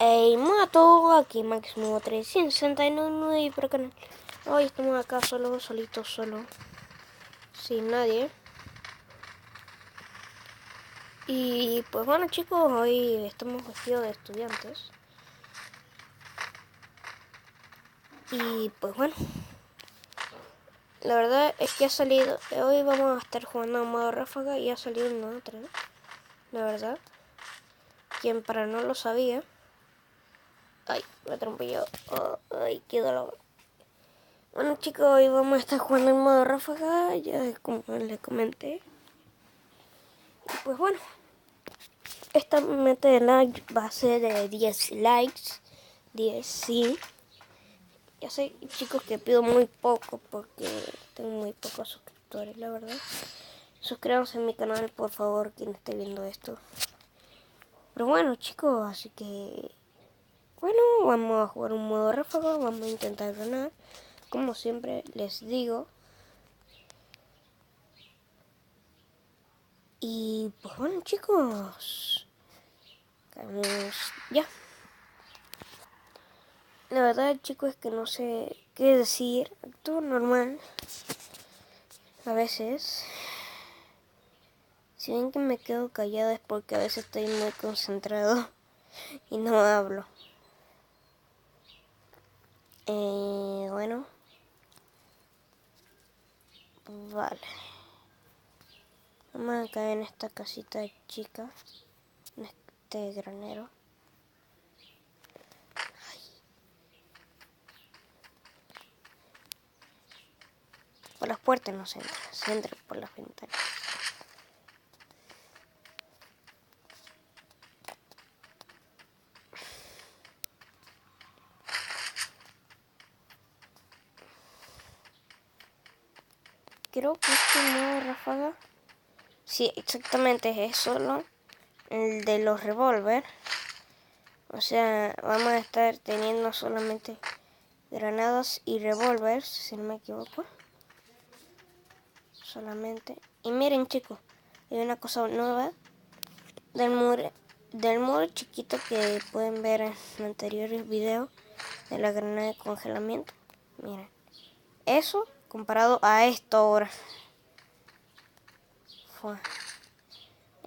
Hey Mato, aquí Máximo 369 y por canal. Hoy estamos acá solitos, sin nadie. Y pues bueno chicos, hoy estamos vestidos de estudiantes. Y pues bueno, la verdad es que ha salido, hoy vamos a estar jugando a modo ráfaga y ha salido un nuevo tren, la verdad. Quien para no lo sabía. Ay, me atropelló. Oh, ay, qué dolor. Bueno chicos, hoy vamos a estar jugando en modo ráfaga, ya como les comenté. Y pues bueno, esta meta de like va a ser de 10 likes, 10 sí. Ya sé chicos que pido muy poco porque tengo muy pocos suscriptores, la verdad. Suscríbanse a mi canal por favor, quien esté viendo esto. Pero bueno chicos, así que bueno, vamos a jugar un modo ráfaga, vamos a intentar ganar. Como siempre les digo. Y pues bueno chicos, vamos ya. La verdad chicos es que no sé qué decir, actúo normal a veces. Si ven que me quedo callado es porque a veces estoy muy concentrado y no hablo. Bueno, vale. Vamos a caer en esta casita chica, en este granero. Por las puertas no se entra por las ventanas. Creo que este modo ráfaga, sí, exactamente es solo el de los revólver. O sea, vamos a estar teniendo solamente granadas y revólveres, si no me equivoco. Solamente. Y miren chicos, hay una cosa nueva del muro chiquito que pueden ver en anteriores videos de la granada de congelamiento. Miren, eso comparado a esto ahora.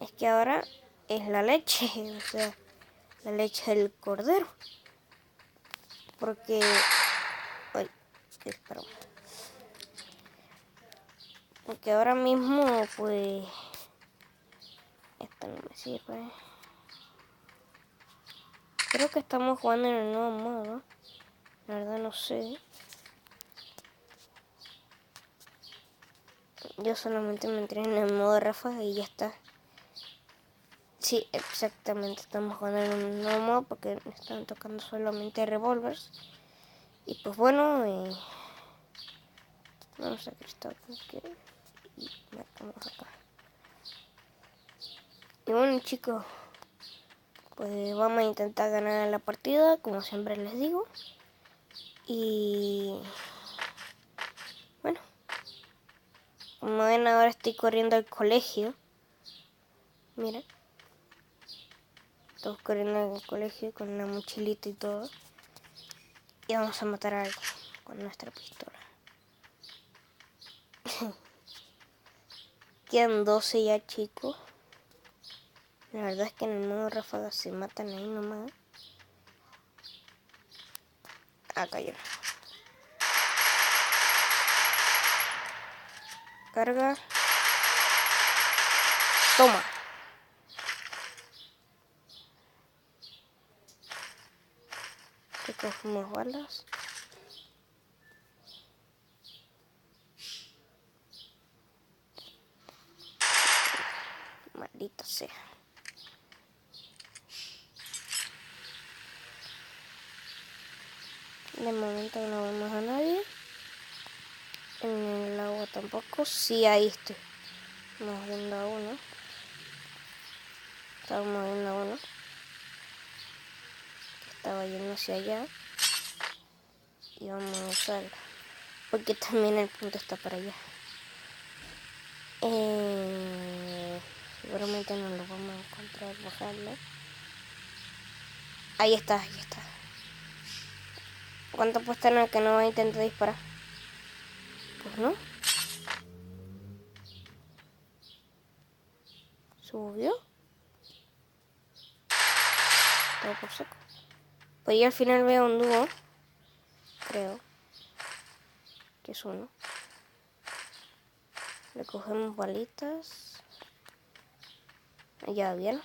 Es que ahora es la leche, o sea, la leche del cordero. Porque... Ay, espera. Porque ahora mismo, pues... Esta no me sirve. Creo que estamos jugando en el nuevo modo. La verdad no sé. Yo solamente me entré en el modo ráfaga y ya está. Sí, exactamente. Estamos jugando en un nuevo modo porque me están tocando solamente revólveres. Y pues bueno, vamos a cristal y marcamos acá. Y bueno chicos, pues vamos a intentar ganar la partida, como siempre les digo. Y bueno, como ven ahora estoy corriendo al colegio. Miren, todos corriendo al colegio con una mochilita y todo. Y vamos a matar a alguien con nuestra pistola. Quedan 12 ya chicos. La verdad es que en el modo ráfaga se matan ahí nomás. Ah, cayó. Carga. Toma. Recogemos balas. Maldita sea. De momento no vemos a nadie. En el agua tampoco. Sí, ahí estoy. Estamos viendo a uno. Estamos viendo a uno. Estaba yendo hacia allá. Y vamos a usarlo. Porque también el punto está para allá. Seguramente no lo vamos a encontrar bajando. Ahí está, ahí está. ¿Cuánto puede tener que no va a intentar disparar? Pues no. Subió. Todo por seco. Pues yo al final veo un dúo. Creo. Que es uno. Le cogemos balitas. Ya bien.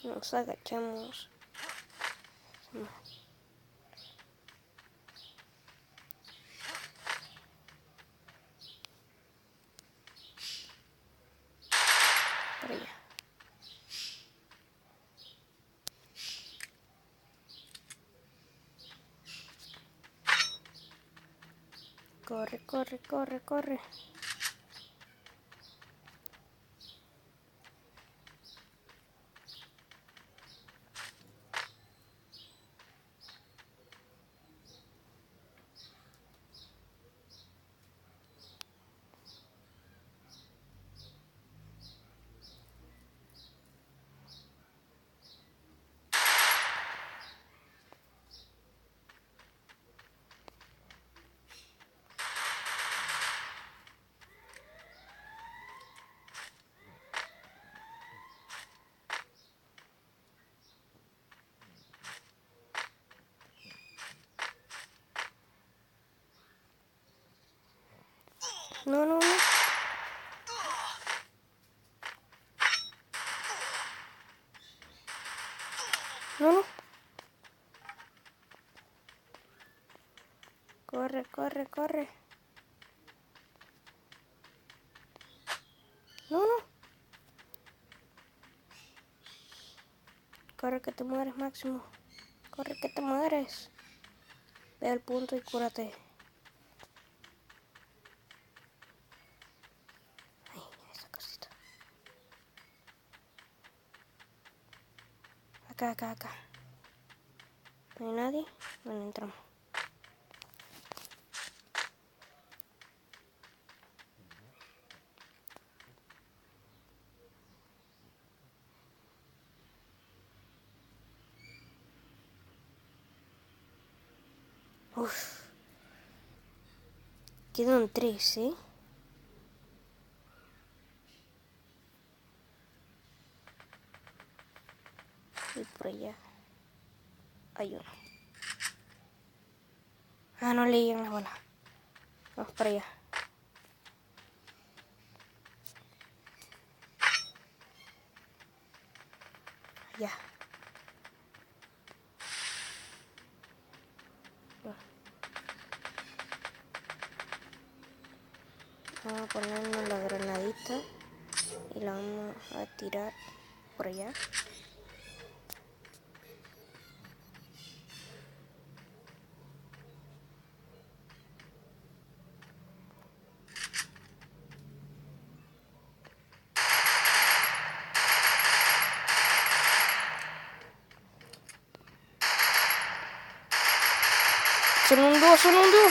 Nos agachamos. Por allá. Corre, corre, corre, corre. No, no, no. No, no. Corre, corre, corre. No, no. Corre que te mueres, Máximo. Corre que te mueres. Ve al punto y cúrate. Ay, esa cosita. Acá, acá, acá. ¿No hay nadie? Bueno, entramos. Uf. Quedan 3, ¿eh? Y por allá hay uno. Ah, no le llegan las balas. Vamos para allá. Ya. Vamos a ponernos la granadita y la vamos a tirar por allá. Son un dúo, son un dúo.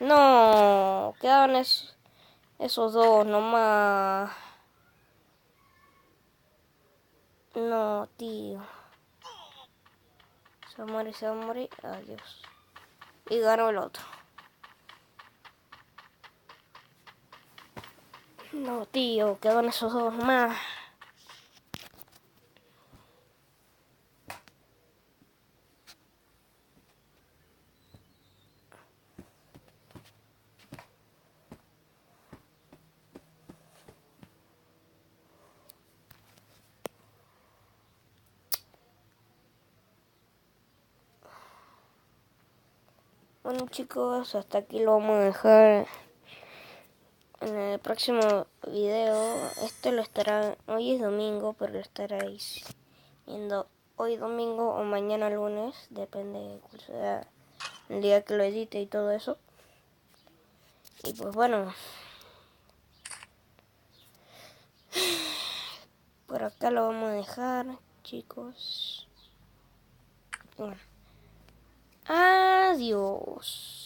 No, quedaban esos dos nomás. No, tío. Se va a morir, se va a morir. Adiós. Y ganó el otro. No, tío, quedan esos dos más. Bueno, chicos, hasta aquí lo vamos a dejar. En el próximo video, esto lo estará, hoy es domingo, pero lo estaréis viendo hoy domingo o mañana lunes, depende de cuál sea el día que lo edite y todo eso. Y pues bueno, por acá lo vamos a dejar, chicos. Bueno, adiós. Adiós.